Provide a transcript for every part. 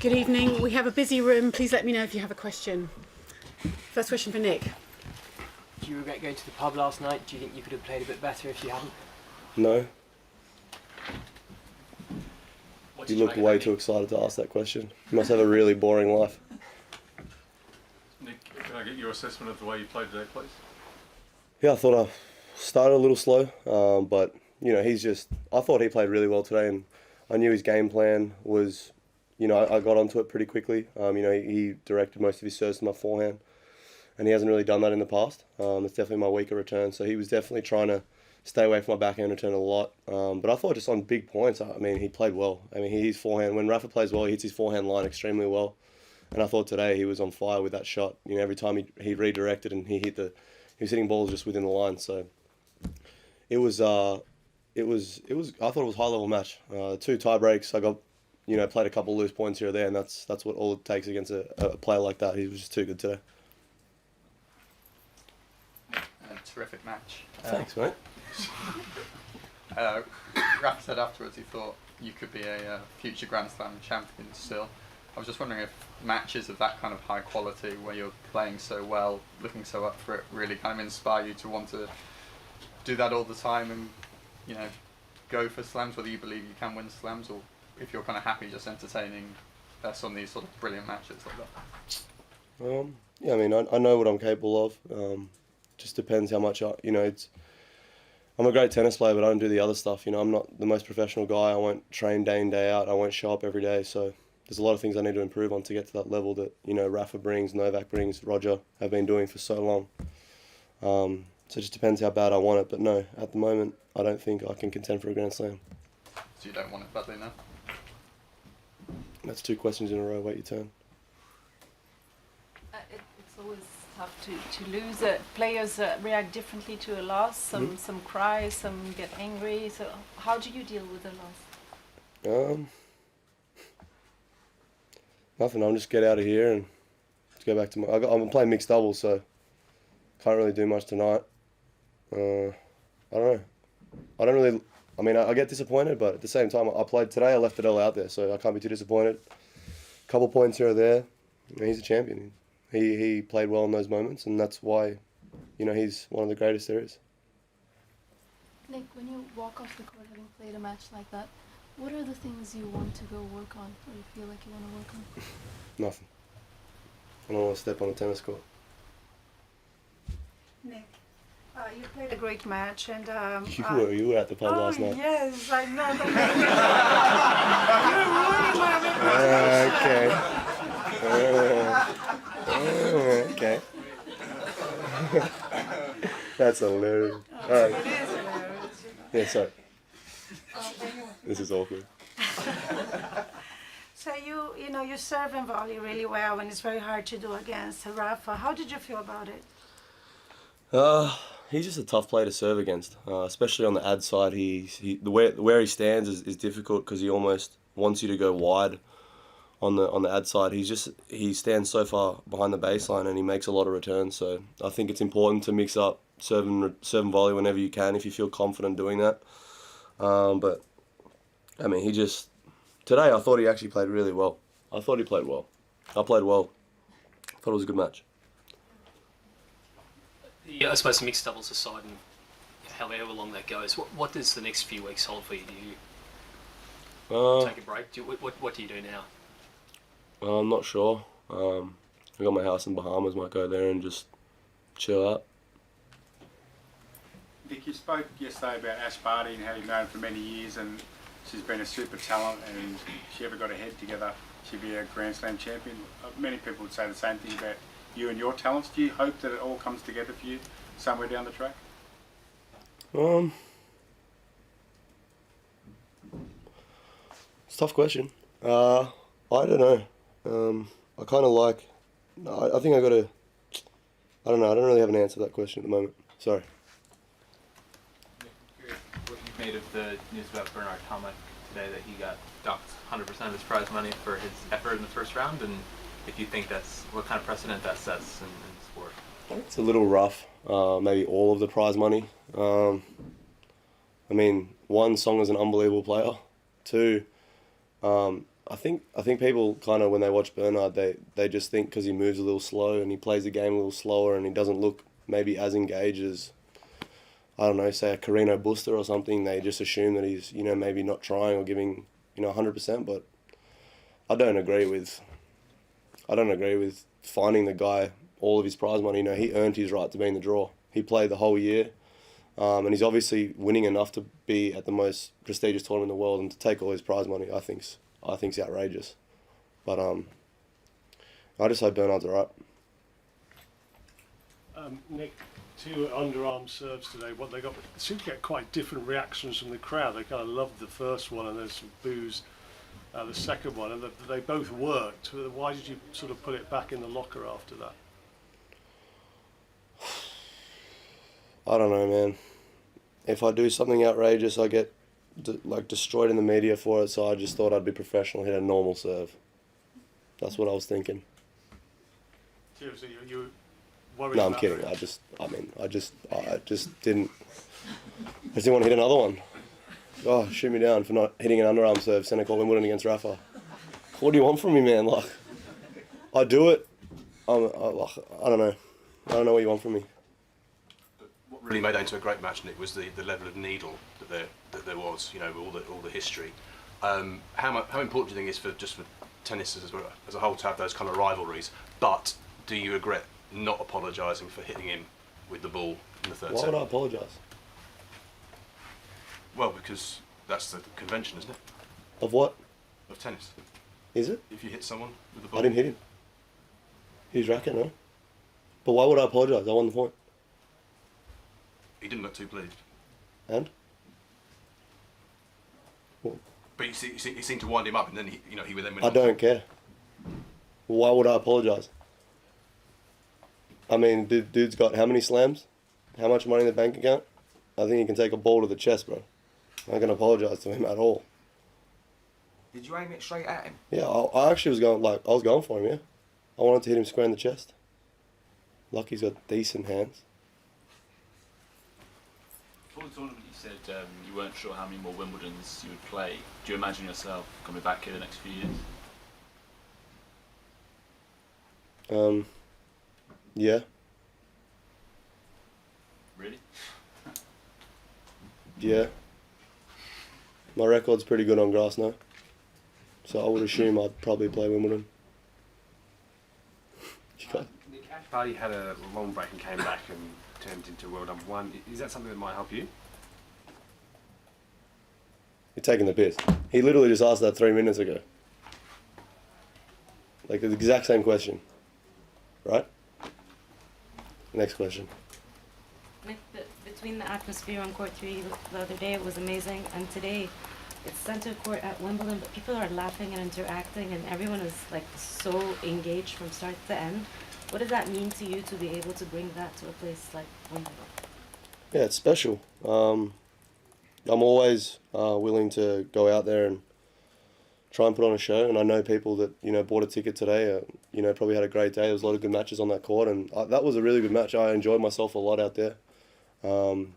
Good evening. We have a busy room. Please let me know if you have a question. First question for Nick. Do you regret going to the pub last night? Do you think you could have played a bit better if you hadn't? No. You look way too excited to ask that question. You must have a really boring life. Nick, can I get your assessment of the way you played today, please? Yeah, I thought I started a little slow, but you know, I thought he played really well today, and I knew his game plan was, you know, I got onto it pretty quickly. You know, he directed most of his serves to my forehand, and he hasn't really done that in the past. It's definitely my weaker return, so he was definitely trying to stay away from my backhand return a lot. But I thought just on big points, I mean, he played well. I mean, his forehand, when Rafa plays well, he hits his forehand line extremely well. And I thought today he was on fire with that shot. You know, every time he redirected and he was hitting balls just within the line. So it was I thought it was a high level match. 2 tie breaks. I got, you know, played a couple loose points here or there, and that's what all it takes against a player like that. He was just too good today. Terrific match. Thanks, mate. Rafa said afterwards he thought you could be a future Grand Slam champion still. I was just wondering if matches of that kind of high quality, where you're playing so well, looking so up for it, really kind of inspire you to want to do that all the time and, you know, go for slams, whether you believe you can win slams, or if you're kind of happy just entertaining some of these sort of brilliant matches like that. Yeah, I mean, I know what I'm capable of. Just depends how much I'm a great tennis player, but I don't do the other stuff. You know, I'm not the most professional guy. I won't train day in, day out. I won't show up every day. So there's a lot of things I need to improve on to get to that level that, you know, Rafa brings, Novak brings, Roger have been doing for so long. So it just depends how bad I want it. But no, at the moment, I don't think I can contend for a Grand Slam. So you don't want it badly now? That's 2 questions in a row. Wait your turn. It's always tough to lose. Players react differently to a loss. Some cry, some get angry. So how do you deal with the loss? Nothing. I'll just get out of here and let's go back to I'm playing mixed doubles, so can't really do much tonight. I don't know. I don't really. I mean, I get disappointed, but at the same time, I played today. I left it all out there, so I can't be too disappointed. Couple points here or there. He's a champion. He played well in those moments, and that's why, you know, he's one of the greatest there is. Nick, when you walk off the court having played a match like that, what are the things you want to go work on, or you feel like you want to work on? Nothing. I don't want to step on a tennis court. Nick, you played a great match, and you were at the pub last night. Yes, I know. You're ruining my Okay. That's hilarious. All right. It is hilarious. Yeah, sorry. This is awkward. So you know, you serve and volley really well, and it's very hard to do against Rafa. How did you feel about it? He's just a tough player to serve against, especially on the ad side. Where he stands is difficult because he almost wants you to go wide on the ad side. He stands so far behind the baseline and he makes a lot of returns. So I think it's important to mix up serve and volley whenever you can if you feel confident doing that. But I mean, today I thought he actually played really well. I thought he played well. I played well. I thought it was a good match. Yeah, I suppose mixed doubles aside and however long that goes, what does the next few weeks hold for you? Do you take a break? What do you do now? I'm not sure. I got my house in Bahamas, might go there and just chill out. Nick, you spoke yesterday about Ash Barty and how you've known her for many years, and she's been a super talent, and if she ever got her head together, she'd be a Grand Slam champion. Many people would say the same thing about you and your talents. Do you hope that it all comes together for you somewhere down the track? It's a tough question. I don't know. I kind of like. I think I got to. I don't know. I don't really have an answer to that question at the moment. Sorry. What you've made of the news about Bernard Tomic today, that he got docked 100% of his prize money for his effort in the first round, and if you think what kind of precedent that sets in the sport? It's a little rough. Maybe all of the prize money. I mean, one, Song is an unbelievable player. Two, I think people kind of, when they watch Bernard, they just think because he moves a little slow and he plays the game a little slower and he doesn't look maybe as engaged as, I don't know, say a Carino Buster or something, they just assume that he's, you know, maybe not trying or giving, you know, 100%. But I don't agree with finding the guy all of his prize money. You know, he earned his right to be in the draw. He played the whole year, and he's obviously winning enough to be at the most prestigious tournament in the world, and to take all his prize money, I think's outrageous. But I just hope Bernard's all right. Nick, two underarm serves today. What they got seem to get quite different reactions from the crowd. They kind of loved the first one, and there's some boos the second one, and they both worked. Why did you sort of put it back in the locker after that? I don't know, man. If I do something outrageous, I get destroyed in the media for it. So I just thought I'd be professional, hit a normal serve. That's what I was thinking. Seriously, you worried? No, I'm about kidding. it? I just didn't want to hit another one. Oh, shoot me down for not hitting an underarm serve, centre court Wimbledon against Rafa. What do you want from me, man? Like, I do it. I don't know. I don't know what you want from me. What really made that into a great match, Nick, was the level of needle that there was. You know, all the history. How important do you think it is for tennis as a whole to have those kind of rivalries? But do you regret not apologising for hitting him with the ball in the third set? Why would I apologise? Well, because that's the convention, isn't it? Of what? Of tennis. Is it? If you hit someone with the ball. I didn't hit him. His racket, no. But why would I apologise? I won the point. He didn't look too pleased. And? What? But you seemed to wind him up, and then he would then win. I don't care. Why would I apologise? I mean, dude's got how many slams? How much money in the bank account? I think he can take a ball to the chest, bro. I'm not going to apologise to him at all. Did you aim it straight at him? Yeah, I actually was going for him, yeah. I wanted to hit him square in the chest. Lucky he's got decent hands. Before the tournament, you said you weren't sure how many more Wimbledons you would play. Do you imagine yourself coming back here the next few years? Yeah. Really? Yeah. My record's pretty good on grass now. So I would assume I'd probably play Wimbledon. Nick, Ash Barty had a long break and came back and turned into world number one. Is that something that might help you? You're taking the piss. He literally just asked that 3 minutes ago. Like the exact same question. Right? Next question. Nick, between the atmosphere on court 3 the other day, it was amazing, and today it's center court at Wimbledon, but people are laughing and interacting, and everyone is like so engaged from start to end. What does that mean to you to be able to bring that to a place like Wimbledon? Yeah, it's special. I'm always willing to go out there and try and put on a show, and I know people that bought a ticket today. Probably had a great day. There was a lot of good matches on that court, and that was a really good match. I enjoyed myself a lot out there. And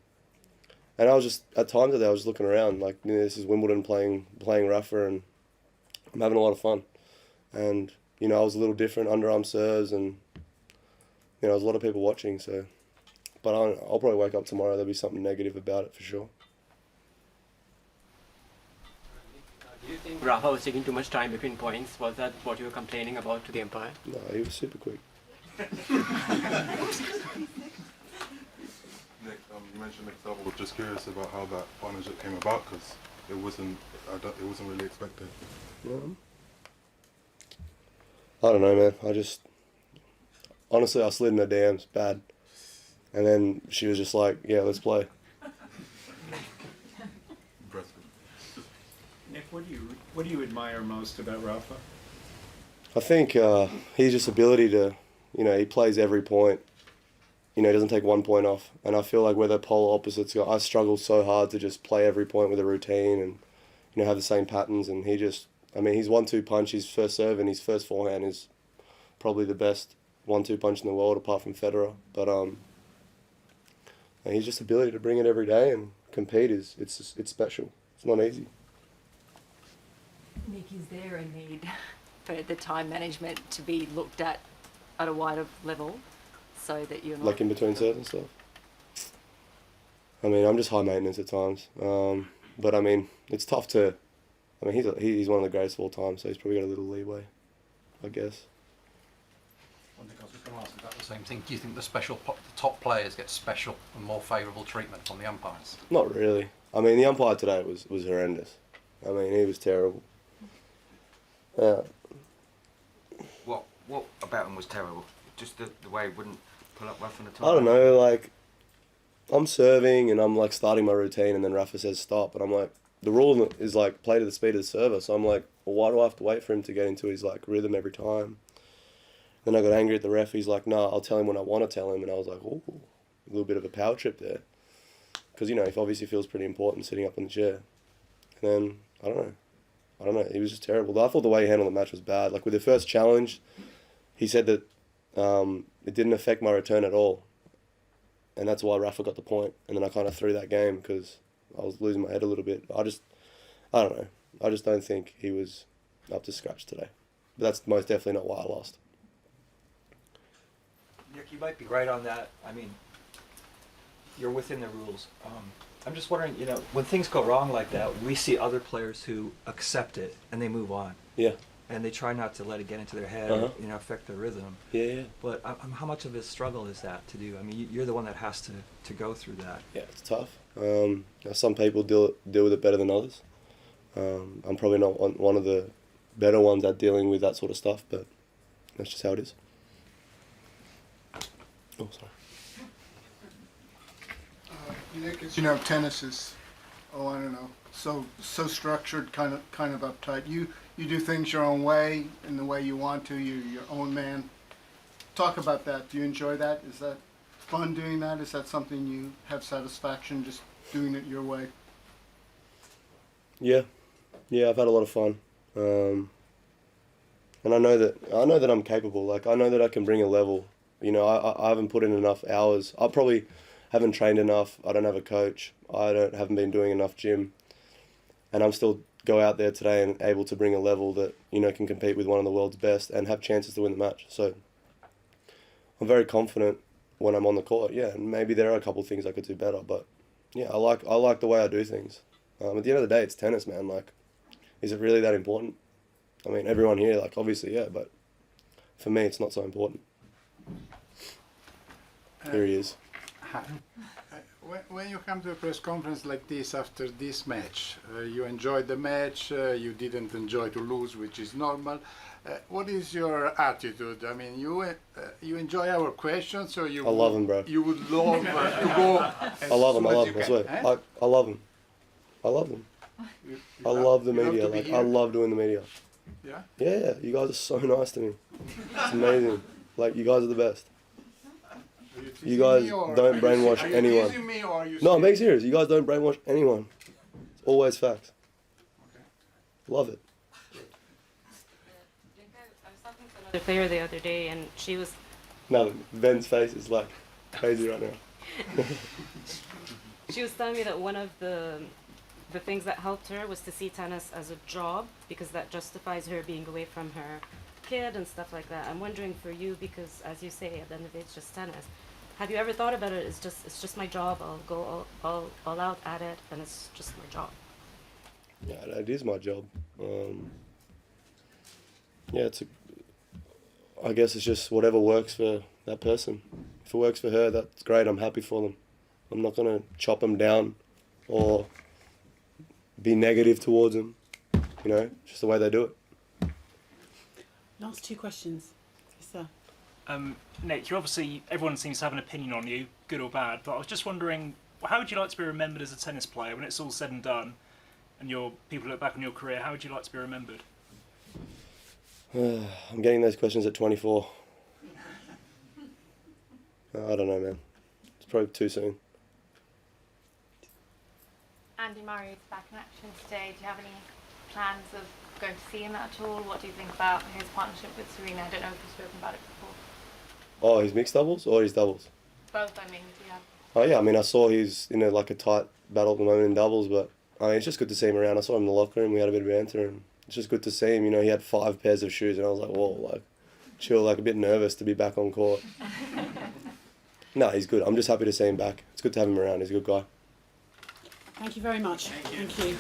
I was just, at times today, I was just looking around, like, this is Wimbledon playing Rafa, and I'm having a lot of fun. And, I was a little different, underarm serves, and, there was a lot of people watching, so. But I'll probably wake up tomorrow, there'll be something negative about it for sure. Do you think Rafa was taking too much time between points? Was that what you were complaining about to the umpire? No, he was super quick. Nick, you mentioned mixed double. Just curious about how that partnership came about, because it wasn't really expected. I don't know, man. Honestly, I slid in her DMs bad, and then she was just like, "Yeah, let's play." Nick, what do you admire most about Rafa? I think his just ability to, he plays every point. He doesn't take 1 point off. And I feel like we're the polar opposites. I struggle so hard to just play every point with a routine and, have the same patterns. And his 1-2 punch, his first serve and his first forehand is probably the best 1-2 punch in the world apart from Federer. But and his just ability to bring it every day and compete it's special. It's not easy. Nick, is there a need for the time management to be looked at a wider level so that you're not... Like in between serves and stuff? I mean, I'm just high maintenance at times. But I mean, it's tough to... I mean, he's one of the greatest of all time, so he's probably got a little leeway, I guess. One thing I was just going to ask about the same thing. Do you think the top players get special and more favourable treatment from the umpires? Not really. I mean, the umpire today was horrendous. I mean, he was terrible. What about him was terrible? Just the way he wouldn't pull up Rafa on the top? I don't know, like, I'm serving and I'm like starting my routine and then Rafa says stop and I'm like, the rule is like play to the speed of the server, so I'm like, well, why do I have to wait for him to get into his like rhythm every time? Then I got angry at the ref. He's like, no, I'll tell him when I want to tell him. And I was like, ooh, a little bit of a power trip there. Because, you know, he obviously feels pretty important sitting up in the chair. And then, I don't know, he was just terrible. I thought the way he handled the match was bad. Like with the first challenge, he said that it didn't affect my return at all. And that's why Rafa got the point. And then I kind of threw that game because I was losing my head a little bit. I don't know. I just don't think he was up to scratch today. But that's most definitely not why I lost. Nick, you might be right on that. I mean, you're within the rules. I'm just wondering, you know, when things go wrong like that, we see other players who accept it and they move on. Yeah. And they try not to let it get into their head, Uh-huh. or, you know, affect their rhythm. Yeah, yeah. But how much of a struggle is that to do? I mean, you're the one that has to go through that. Yeah, it's tough. Some people deal with it better than others. I'm probably not one of the better ones at dealing with that sort of stuff, but that's just how it is. Oh, sorry. Nick, as you know, tennis is, I don't know, so structured, kind of uptight. You do things your own way, in the way you want to. You're your own man. Talk about that. Do you enjoy that? Is that fun doing that? Is that something you have satisfaction just doing it your way? Yeah, I've had a lot of fun, and I know that I'm capable. Like I know that I can bring a level. You know, I haven't put in enough hours. I probably haven't trained enough. I don't have a coach. Haven't been doing enough gym, and I'm still go out there today and able to bring a level that, you know, can compete with one of the world's best and have chances to win the match. So I'm very confident when I'm on the court. Yeah, and maybe there are a couple of things I could do better, but yeah, I like the way I do things. At the end of the day, it's tennis, man. Like, is it really that important? I mean, everyone here, like, obviously, yeah, but for me, it's not so important. Here he is. When you come to a press conference like this after this match, you enjoyed the match, you didn't enjoy to lose, which is normal. What is your attitude? I mean, you enjoy our questions, or you? I love him, bro. You would love to go. I love him. I swear. Eh? I love him. I love him. I love the media. Like, I love doing the media. Yeah? Yeah, you guys are so nice to me. It's amazing. Like, you guys are the best. You guys don't brainwash anyone. No, I'm being serious. You guys don't brainwash anyone. It's always facts. Love it. I was talking to another player the other day, and she was... No, Ben's face is like crazy right now. She was telling me that one of the things that helped her was to see tennis as a job, because that justifies her being away from her kid and stuff like that. I'm wondering for you, because as you say, at the end of the day, it's just tennis. Have you ever thought about it? It's just my job. I'll go all out at it, and it's just my job. Yeah, it is my job. Yeah, I guess it's just whatever works for that person. If it works for her, that's great. I'm happy for them. I'm not gonna chop them down or be negative towards them. You know, just the way they do it. Last two questions. Yes, sir. Nick, you obviously, everyone seems to have an opinion on you, good or bad, but I was just wondering, how would you like to be remembered as a tennis player when it's all said and done, and people look back on your career? How would you like to be remembered? I'm getting those questions at 24. I don't know, man. It's probably too soon. Andy Murray is back in action today. Do you have any plans of going to see him at all? What do you think about his partnership with Serena? I don't know if you've spoken about it before. Oh, his mixed doubles or his doubles? Both, I mean, do you have? Oh yeah, I mean, I saw he's in like a tight battle at the moment in doubles, but I mean, it's just good to see him around. I saw him in the locker room. We had a bit of banter, and it's just good to see him. You know, he had 5 pairs of shoes, and I was like, whoa, like, chill, like a bit nervous to be back on court. No, he's good. I'm just happy to see him back. It's good to have him around. He's a good guy. Thank you very much. Thank you.